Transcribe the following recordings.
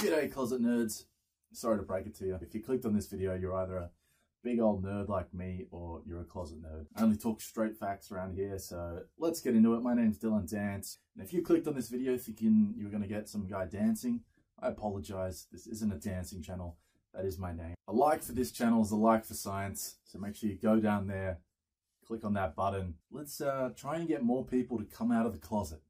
G'day closet nerds. Sorry to break it to you. If you clicked on this video, you're either a big old nerd like me or you're a closet nerd. I only talk straight facts around here, so let's get into it. My name's Dylan Dance. And if you clicked on this video thinking you were going to get some guy dancing, I apologize. This isn't a dancing channel. That is my name. A like for this channel is a like for science. So make sure you go down there, click on that button. Let's try and get more people to come out of the closet.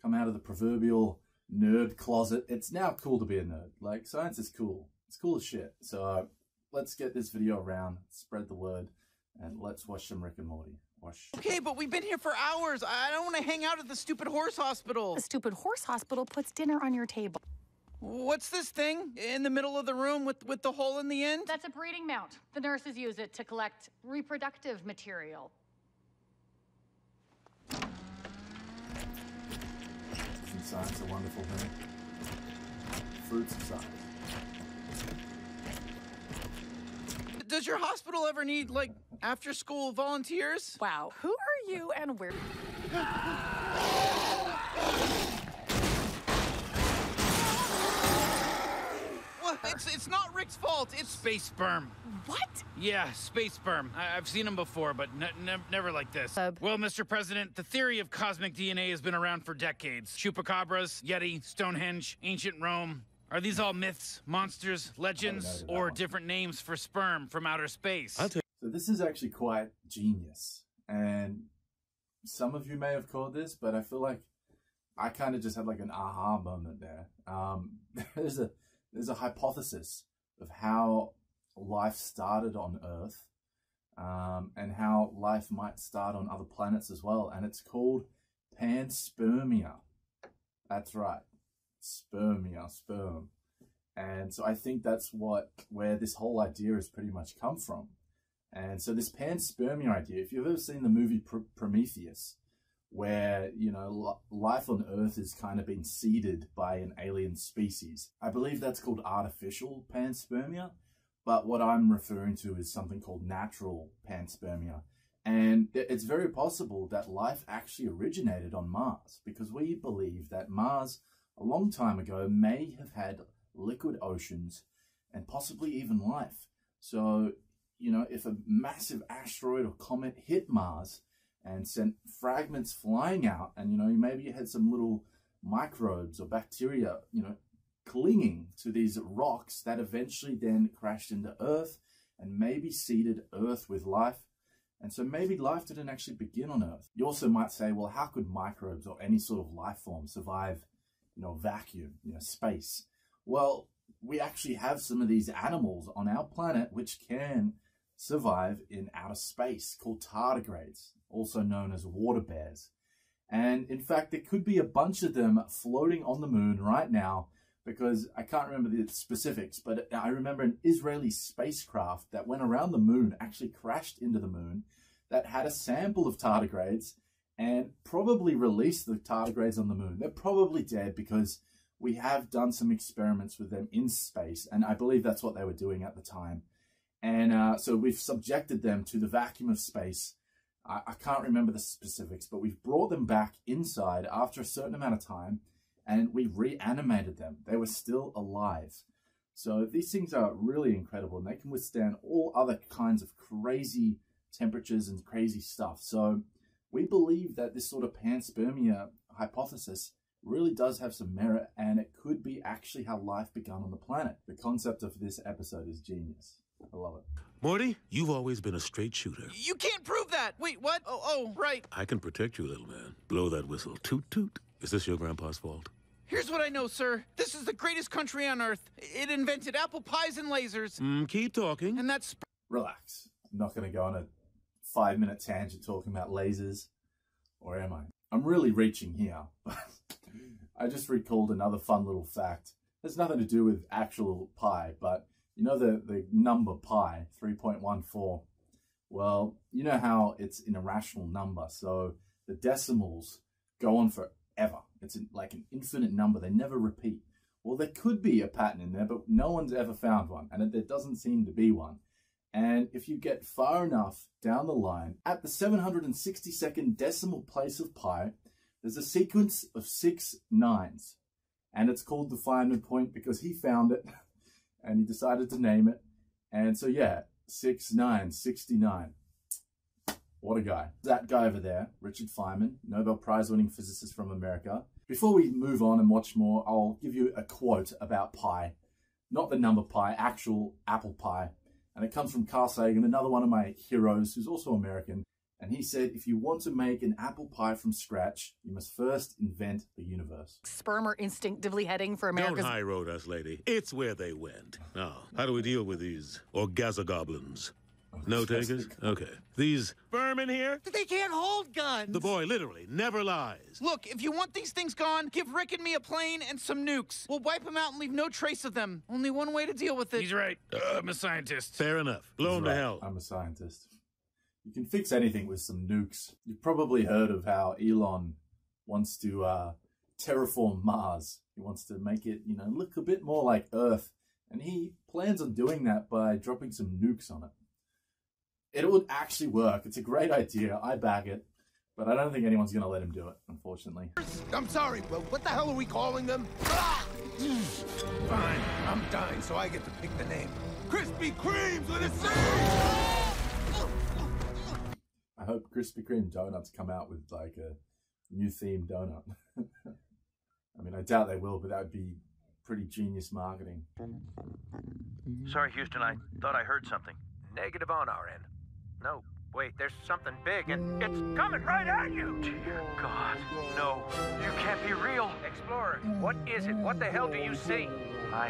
Come out of the proverbial nerd closet. It's now cool to be a nerd. Like, science is cool. It's cool as shit. So let's get this video around, spread the word, and let's watch some Rick and Morty. Okay, but we've been here for hours. I don't want to hang out at the stupid horse hospital. The stupid horse hospital puts dinner on your table. What's this thing in the middle of the room with the hole in the end? That's a breeding mount. The nurses use it to collect reproductive material. Isn't science a wonderful thing? Fruits of science. Does your hospital ever need, like, after-school volunteers? Wow, who are you and where? Well, it's not Rick's fault. It's space sperm. What? Yeah, space sperm. I've seen them before, but never like this. Well, Mr. President, the theory of cosmic DNA has been around for decades. Chupacabras, Yeti, Stonehenge, ancient Rome. Are these all myths, monsters, legends, or different names for sperm from outer space? So this is actually quite genius. And some of you may have called this, but I feel like I kind of just had like an aha moment there. There's a hypothesis of how life started on Earth and how life might start on other planets as well. And it's called panspermia. That's right. Spermia, sperm. And so I think that's where this whole idea has pretty much come from. And so this panspermia idea, if you've ever seen the movie Prometheus, where, you know, life on Earth is kind of been seeded by an alien species, I believe that's called artificial panspermia, but what I'm referring to is something called natural panspermia. And it's very possible that life actually originated on Mars, because we believe that Mars a long time ago may have had liquid oceans and possibly even life. So, you know, if a massive asteroid or comet hit Mars and sent fragments flying out, and, you know, maybe you had some little microbes or bacteria, you know, clinging to these rocks that eventually then crashed into Earth and maybe seeded Earth with life. And so maybe life didn't actually begin on Earth. You also might say, well, how could microbes or any sort of life form survive, you know, vacuum, you know, space? Well, we actually have some of these animals on our planet which can survive in outer space, called tardigrades, also known as water bears. And in fact, there could be a bunch of them floating on the moon right now, because I can't remember the specifics, but I remember an Israeli spacecraft that went around the moon actually crashed into the moon that had a sample of tardigrades and probably released the tardigrades on the moon. They're probably dead because we have done some experiments with them in space, and I believe that's what they were doing at the time. And so we've subjected them to the vacuum of space. I can't remember the specifics, but we've brought them back inside after a certain amount of time, and we reanimated them. They were still alive. So these things are really incredible, and they can withstand all other kinds of crazy temperatures and crazy stuff. So we believe that this sort of panspermia hypothesis really does have some merit, and it could be actually how life began on the planet. The concept of this episode is genius. I love it. Morty, you've always been a straight shooter. You can't prove that. Wait, what? Oh, right. I can protect you, little man. Blow that whistle. Toot, toot. Is this your grandpa's fault? Here's what I know, sir. This is the greatest country on Earth. It invented apple pies and lasers. Keep talking. And that's... Relax. I'm not going to go on a 5-minute tangent talking about lasers. Or am I? I'm really reaching here. I just recalled another fun little fact. There's nothing to do with actual pi, but you know the number pi, 3.14? Well, you know how it's an irrational number, so the decimals go on forever. It's like an infinite number. They never repeat. Well, there could be a pattern in there, but no one's ever found one, and there doesn't seem to be one. And if you get far enough down the line, at the 762nd decimal place of pi, there's a sequence of 6 nines. And it's called the Feynman point because he found it and he decided to name it. And so yeah, 6969. What a guy. That guy over there, Richard Feynman, Nobel Prize winning physicist from America. Before we move on and watch more, I'll give you a quote about pi. Not the number pi, actual apple pie. And it comes from Carl Sagan, another one of my heroes who's also American. And he said, if you want to make an apple pie from scratch, you must first invent the universe. Sperm are instinctively heading for America's... Don't high road us, lady. It's where they went. Now, how do we deal with these orgazogoblins? No takers? Okay. These sperm in here? They can't hold guns. The boy literally never lies. Look, if you want these things gone, give Rick and me a plane and some nukes. We'll wipe them out and leave no trace of them. Only one way to deal with it. He's right. I'm a scientist. Fair enough. Blow him to hell. I'm a scientist. You can fix anything with some nukes. You've probably heard of how Elon wants to terraform Mars. He wants to make it, you know, look a bit more like Earth. And he plans on doing that by dropping some nukes on it. It would actually work. It's a great idea. I back it. But I don't think anyone's going to let him do it, unfortunately. I'm sorry, but what the hell are we calling them? Fine, I'm dying, so I get to pick the name. Krispy Kremes with a C! I hope Krispy Kreme donuts come out with like a new themed donut. I mean, I doubt they will, but that would be pretty genius marketing. Sorry, Houston, I thought I heard something. Negative on our end. No, wait, there's something big, and it's coming right at you! Dear God, no, you can't be real! Explorer, what is it? What the hell do you see? My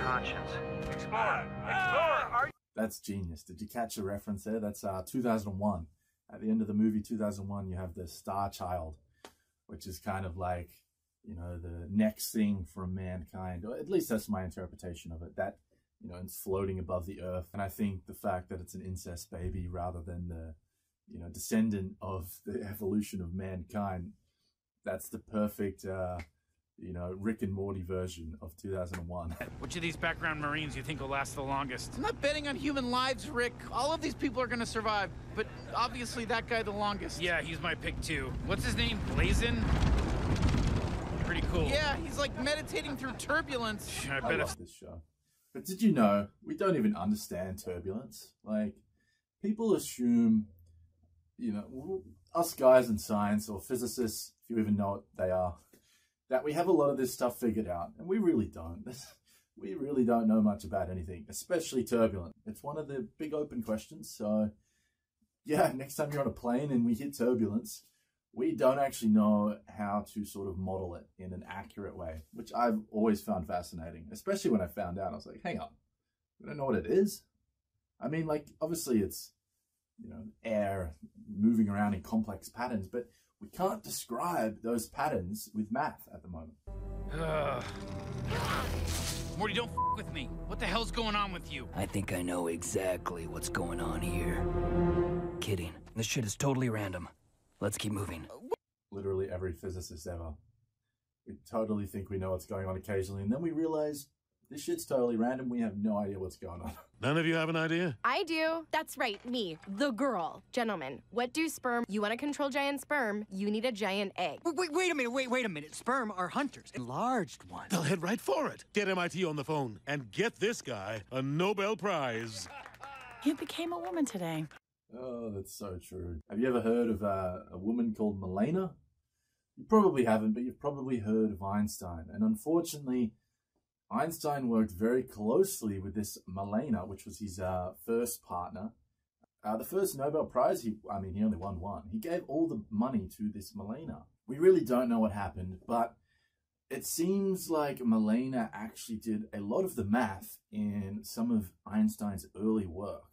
conscience. Explorer, are you... That's genius. Did you catch a reference there? That's 2001. At the end of the movie 2001, you have the Star Child, which is kind of like, you know, the next thing from mankind. Or at least that's my interpretation of it. That, you know, it's floating above the earth. And I think the fact that it's an incest baby rather than the, you know, descendant of the evolution of mankind, that's the perfect, you know, Rick and Morty version of 2001. Which of these background Marines you think will last the longest? I'm not betting on human lives, Rick. All of these people are going to survive, but obviously that guy the longest. Yeah, he's my pick too. What's his name? Blazin? Pretty cool. Yeah, he's like meditating through turbulence. I love this show. But did you know, we don't even understand turbulence. Like, people assume, you know, us guys in science or physicists, if you even know what they are, that we have a lot of this stuff figured out. And we really don't. We really don't know much about anything, especially turbulence. It's one of the big open questions. So, yeah, next time you're on a plane and we hit turbulence, we don't actually know how to sort of model it in an accurate way, which I've always found fascinating, especially when I found out. I was like, hang on, we don't know what it is? I mean, like, obviously it's, you know, air moving around in complex patterns, but we can't describe those patterns with math at the moment. Morty, don't f with me. What the hell's going on with you? I think I know exactly what's going on here. Kidding. This shit is totally random. Let's keep moving. Literally every physicist ever. We totally think we know what's going on occasionally, and then we realize this shit's totally random. We have no idea what's going on. None of you have an idea? I do. That's right, me, the girl. Gentlemen, what do sperm... You want to control giant sperm, you need a giant egg. Wait a minute. Sperm are hunters, enlarged ones. They'll head right for it. Get MIT on the phone and get this guy a Nobel Prize. You became a woman today. Oh, that's so true. Have you ever heard of a woman called Milena? You probably haven't, but you've probably heard of Einstein. And unfortunately, Einstein worked very closely with this Milena, which was his first partner. The first Nobel Prize, he only won one. He gave all the money to this Milena. We really don't know what happened, but it seems like Milena actually did a lot of the math in some of Einstein's early work.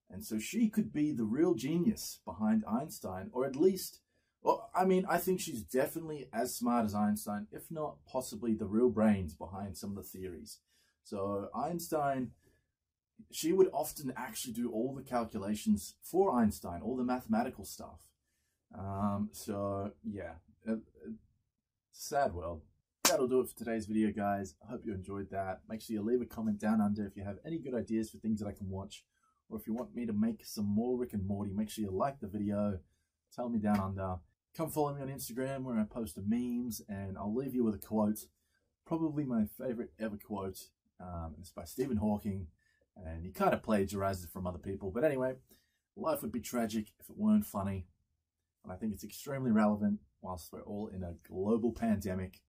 And so she could be the real genius behind Einstein, or at least, well, I mean, I think she's definitely as smart as Einstein, if not possibly the real brains behind some of the theories. So Einstein, she would often actually do all the calculations for Einstein, all the mathematical stuff. So yeah, sad world. That'll do it for today's video, guys. I hope you enjoyed that. Make sure you leave a comment down under if you have any good ideas for things that I can watch. Or if you want me to make some more Rick and Morty, make sure you like the video. Tell me down under. Come follow me on Instagram where I post memes, and I'll leave you with a quote. probably my favorite ever quote. It's by Stephen Hawking, and he kind of plagiarized it from other people. But anyway, life would be tragic if it weren't funny. And I think it's extremely relevant whilst we're all in a global pandemic.